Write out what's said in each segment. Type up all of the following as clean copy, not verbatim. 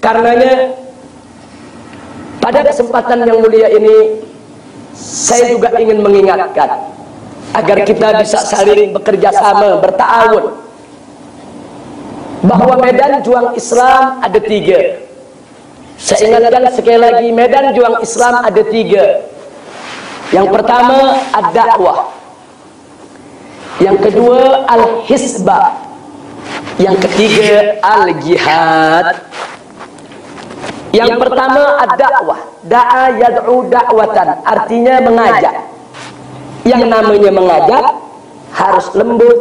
Karenanya pada kesempatan yang mulia ini saya juga ingin mengingatkan agar kita bisa saling bekerja sama, berta'awun, bahwa medan juang Islam ada 3. Saya ingatkan sekali lagi, medan juang Islam ada 3. Yang pertama ad-da'wah, yang kedua al-hisbah, yang ketiga al-jihad. Yang pertama ad-da'wah, da'a yad'u da'watan, artinya mengajak. Yang namanya mengajak harus lembut,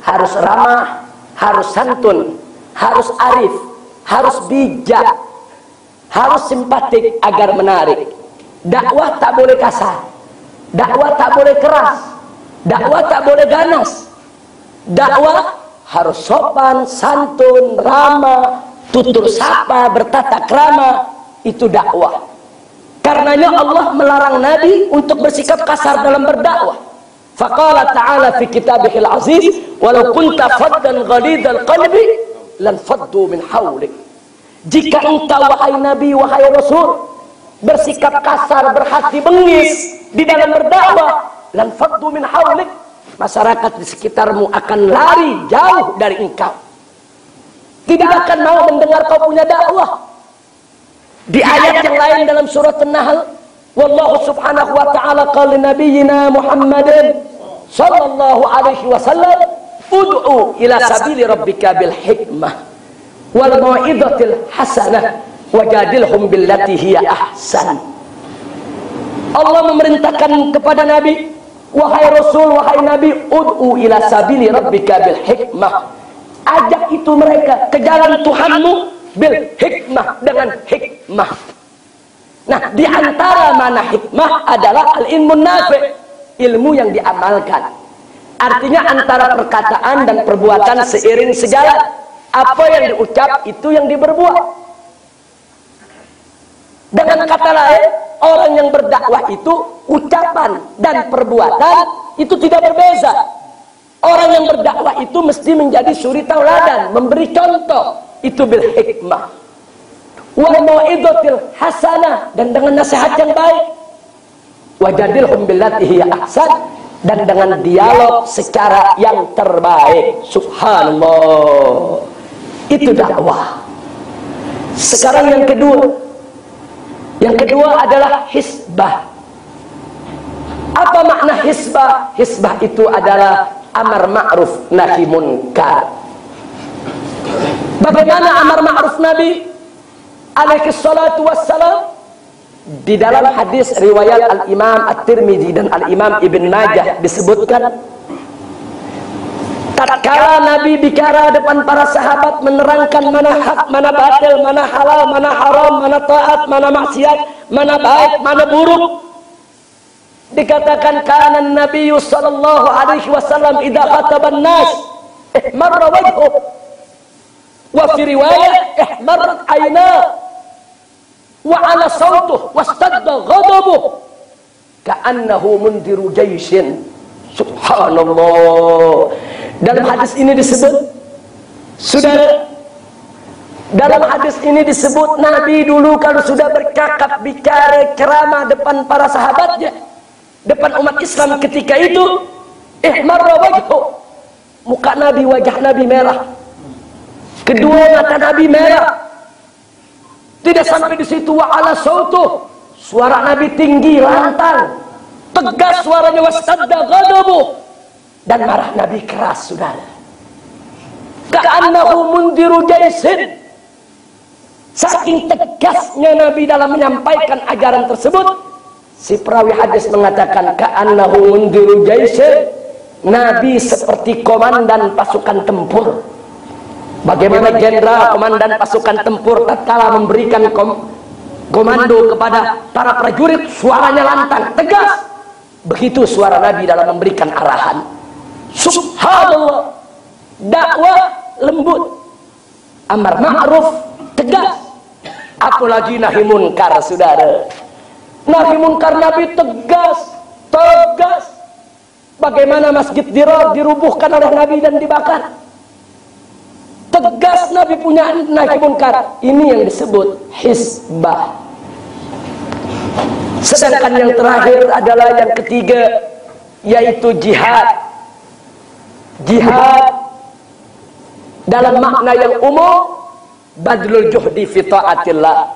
harus ramah, harus santun, harus arif, harus bijak, harus simpatik agar menarik. Dakwah tak boleh kasar, dakwah tak boleh keras, dakwah tak boleh ganas. Dakwah harus sopan, santun, ramah, tutur sapa, bertata krama. Itu dakwah. Karenanya Allah melarang Nabi untuk bersikap kasar dalam berdakwah. Faqala ta'ala fi kitabihil aziz, walau kunta faddan ghalidhal qalbi lan faddu min hawlik. Jika engkau wahai Nabi, wahai Rasul, bersikap kasar, berhati bengis di dalam berdakwah, lan faddu min hawlik, masyarakat di sekitarmu akan lari jauh dari engkau, tidak akan mau mendengar kau punya dakwah. Di ayat yang lain dalam surat An-Nahl, wallahu subhanahu wa ta'ala qala nabiyyina Muhammadin sallallahu alaihi wasallam, ud'u ila sabili rabbika bil hikmah wal mau'izatil hasanah wajadilhum billati hiya ahsan. Allah memerintahkan kepada Nabi, wahai Rasul, wahai Nabi, ud'u ila sabili rabbika bil hikmah, ajak itu mereka ke jalan Tuhanmu bil hikmah, dengan hikmah. Nah, di antara mana hikmah adalah al-ilmun nafi', ilmu yang diamalkan. Artinya antara perkataan dan perbuatan seiring sejalan. Apa yang diucap itu yang diperbuat. Dengan kata lain, orang yang berdakwah itu ucapan dan perbuatan itu tidak berbeza. Orang yang berdakwah itu mesti menjadi suri tauladan, memberi contoh. Itu bil hikmah wal mau'izatil hasanah, dan dengan nasihat yang baik. Wajadilhum billati hiya ahsan, dan dengan dialog secara yang terbaik. Subhanallah, itu dakwah. Sekarang yang kedua. Yang kedua adalah hisbah. Apa makna hisbah? Hisbah itu adalah amar ma'ruf nahi munkar. Bagaimana amar ma'ruf Nabi alaihi salatu wassalam? Di dalam hadis riwayat Al-Imam At-Tirmidzi dan Al-Imam Ibn Majah disebutkan, tatkala Nabi bicara depan para sahabat menerangkan mana hak, mana batil, mana halal, mana haram, mana taat, mana maksiat, mana baik, mana buruk, dikatakan kana Nabi sallallahu alaihi wasallam idza khataban nas ihmarra wajhuhu, wa fi riwayah ihmarrat aynahu, wa ala sautuhu wastadda ghadabuhu ka'annahu mundiru jaishin. Subhanallah. Dalam hadis ini disebut, saudara, dalam hadis ini disebut Nabi dulu kalau sudah bercakap, bicara, ceramah depan para sahabatnya, depan umat Islam ketika itu, ihmarra wajhu, muka Nabi, wajah Nabi merah, kedua mata Nabi merah. Tidak sampai di situ, wa ala sautuh, suara Nabi tinggi, lantang, tegas suaranya, wastadda ghadabuh, dan marah Nabi keras, saudara. Ka'annahu mundiru jaisin, saking tegasnya Nabi dalam menyampaikan ajaran tersebut, si perawi hadis mengatakan ka'annahu mundiru jaisin, Nabi seperti komandan pasukan tempur. Bagaimana jenderal komandan pasukan tempur tatkala memberikan komando kepada para prajurit, suaranya lantang, tegas. Begitu suara Nabi dalam memberikan arahan. Subhanallah. Dakwah lembut, amar ma'ruf tegas, apalagi nahi munkar, saudara. Nahi munkar Nabi tegas, tegas. Bagaimana Masjid Dirar dirubuhkan oleh Nabi dan dibakar. Tegas tugas Nabi punya nahi munkar. Ini yang disebut hisbah. Sedangkan yang terakhir adalah yang ketiga, yaitu jihad. Jihad dalam makna yang umum, badlul juhdi fi taatillah,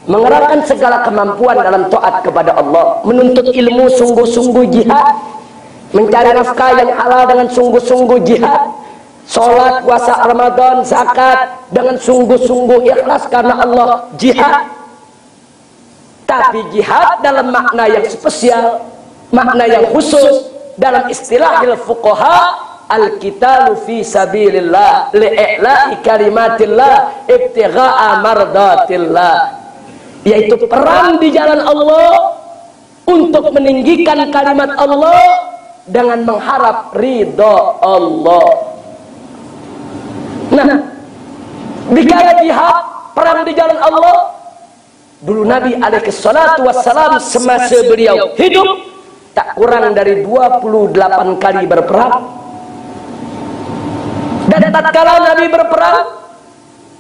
mengerahkan segala kemampuan dalam taat kepada Allah, menuntut ilmu sungguh-sungguh jihad, mencari nafkah yang halal dengan sungguh-sungguh jihad, sholat, puasa Ramadan, zakat dengan sungguh-sungguh ikhlas karena Allah, jihad. Tapi jihad dalam makna yang spesial, makna yang khusus, dalam istilah fuqaha, al-qitalu fi sabilillah li'i'la'i kalimatillah ibtigha'a mardatillah, yaitu perang di jalan Allah untuk meninggikan kalimat Allah dengan mengharap ridha Allah. Nah, dikala jihad, perang di jalan Allah, dulu Nabi alaihi salatu wassalam semasa beliau hidup tak kurang dari 28 kali berperang. Dan tatkala Nabi berperang,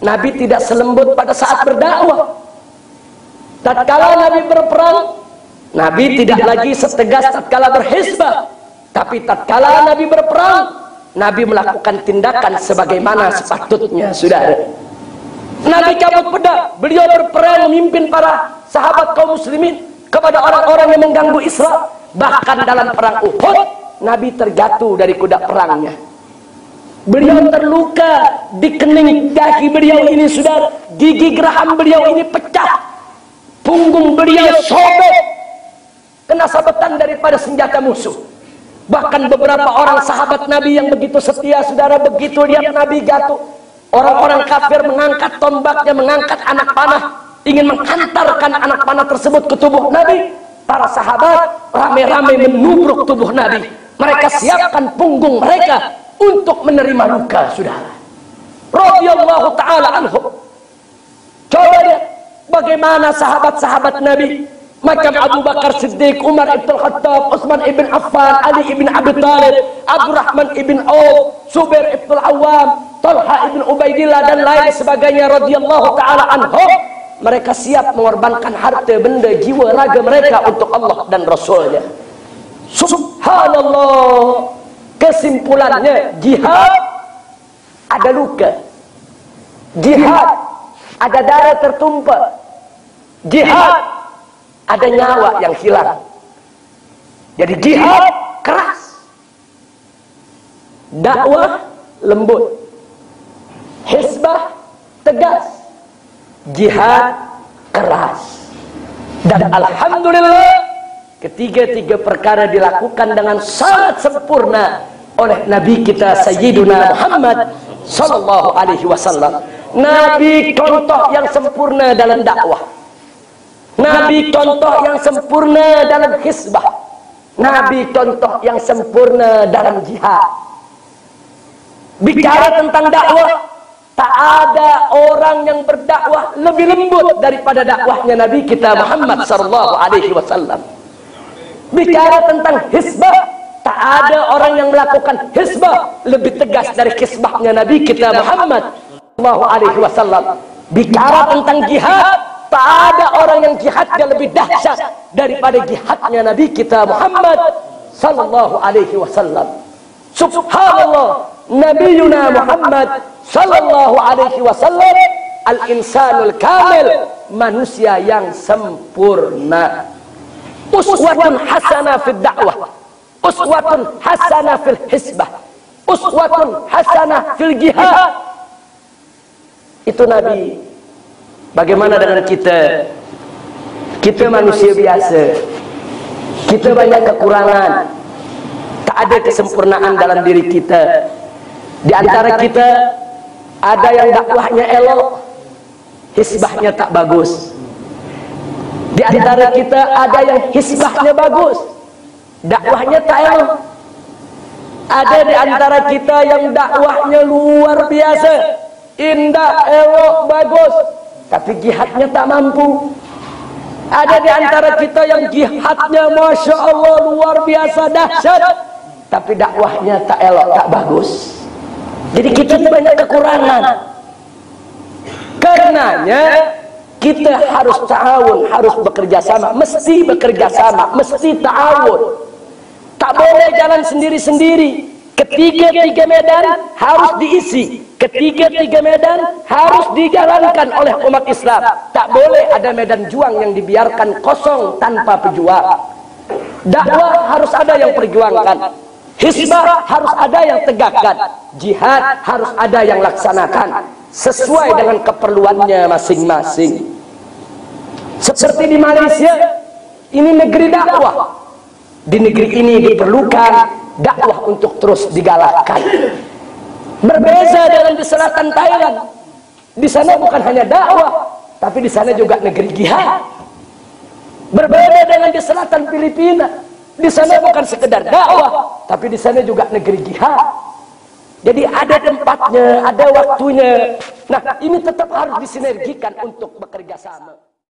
Nabi tidak selembut pada saat berdakwah. Tatkala Nabi berperang, Nabi tidak lagi setegas tatkala berhisbah. Tapi tatkala Nabi berperang, Nabi melakukan tindakan sebagaimana sepatutnya, saudara. Nabi cabut pedang, beliau berperang memimpin para sahabat kaum muslimin kepada orang-orang yang mengganggu Islam. Bahkan dalam perang Uhud, Nabi terjatuh dari kuda perangnya. Beliau terluka di kening kaki beliau ini, saudara. Gigi geraham beliau ini pecah, punggung beliau sobek kena sabetan daripada senjata musuh. Bahkan beberapa orang sahabat Nabi yang begitu setia, saudara, begitu lihat Nabi jatuh, orang-orang kafir mengangkat tombaknya, mengangkat anak panah, ingin menghantarkan anak panah tersebut ke tubuh Nabi. Para sahabat rame-rame menubruk tubuh Nabi. Mereka siapkan punggung mereka untuk menerima luka, saudara. Radhiyallahu ta'ala anhum. Coba lihat bagaimana sahabat-sahabat Nabi, macam Abu Bakar Siddiq, Umar ibn Khattab, Utsman ibn Affan, Ali ibn Abi Thalib, Abdurrahman ibn Auf, Zubair ibn Awam, Talha ibn Ubaidillah dan lain sebagainya radhiyallahu ta'ala anhum. Mereka siap mengorbankan harta, benda, jiwa, raga mereka untuk Allah dan Rasulnya. Subhanallah. Kesimpulannya, jihad ada luka, jihad ada darah tertumpah, jihad ada nyawa yang hilang. Jadi jihad keras, dakwah lembut, hisbah tegas, jihad keras. Dan alhamdulillah, ketiga-tiga perkara dilakukan dengan sangat sempurna oleh Nabi kita Sayyiduna Muhammad sallallahu alaihi wasallam. Nabi contoh yang sempurna dalam dakwah, Nabi contoh yang sempurna dalam hisbah, Nabi contoh yang sempurna dalam jihad. Bicara tentang dakwah, tak ada orang yang berdakwah lebih lembut daripada dakwahnya Nabi kita Muhammad sallallahu alaihi wasallam. Bicara tentang hisbah, tak ada orang yang melakukan hisbah lebih tegas dari hisbahnya Nabi kita Muhammad sallallahu alaihi wasallam. Bicara tentang jihad, tak ada orang yang jihadnya lebih dahsyat daripada jihadnya Nabi kita Muhammad sallallahu alaihi wasallam. Subhanallah, Nabiyuna Muhammad sallallahu alaihi wasallam al-insanul kamil, manusia yang sempurna. Uswatun hasanah fid dakwah, uswatun hasanah fil hisbah, uswatun hasanah fil jihad. Itu Nabi. Bagaimana dengan kita? Kita manusia biasa, kita banyak kekurangan, tak ada kesempurnaan dalam diri kita. Di antara kita ada yang dakwahnya elok, hisbahnya tak bagus. Di antara kita ada yang hisbahnya bagus, dakwahnya tak elok. Ada di antara kita yang dakwahnya luar biasa, indah, elok, bagus, tapi jihadnya tak mampu. Ada di antara kita yang jihadnya Masya Allah luar biasa dahsyat, tapi dakwahnya tak elok, tak bagus. Jadi kita banyak kekurangan. Karenanya kita harus ta'awun, harus bekerja sama, mesti bekerja sama, mesti ta'awun. Tak boleh jalan sendiri-sendiri. Ketiga-tiga medan harus diisi. Ketiga-tiga medan harus dijalankan oleh umat Islam. Tak boleh ada medan juang yang dibiarkan kosong tanpa pejuang. Dakwah harus ada yang perjuangkan. Hizbah harus ada yang tegakkan. Jihad harus ada yang laksanakan sesuai dengan keperluannya masing-masing. Seperti di Malaysia, ini negeri dakwah. Di negeri ini diperlukan dakwah untuk terus digalakkan. Berbeza dengan di selatan Thailand. Di sana bukan hanya dakwah, tapi di sana juga negeri jihad. Berbeda dengan di selatan Filipina. Di sana bukan sekedar dakwah, tapi di sana juga negeri jihad. Jadi ada tempatnya, ada waktunya. Nah, ini tetap harus disinergikan untuk bekerja sama.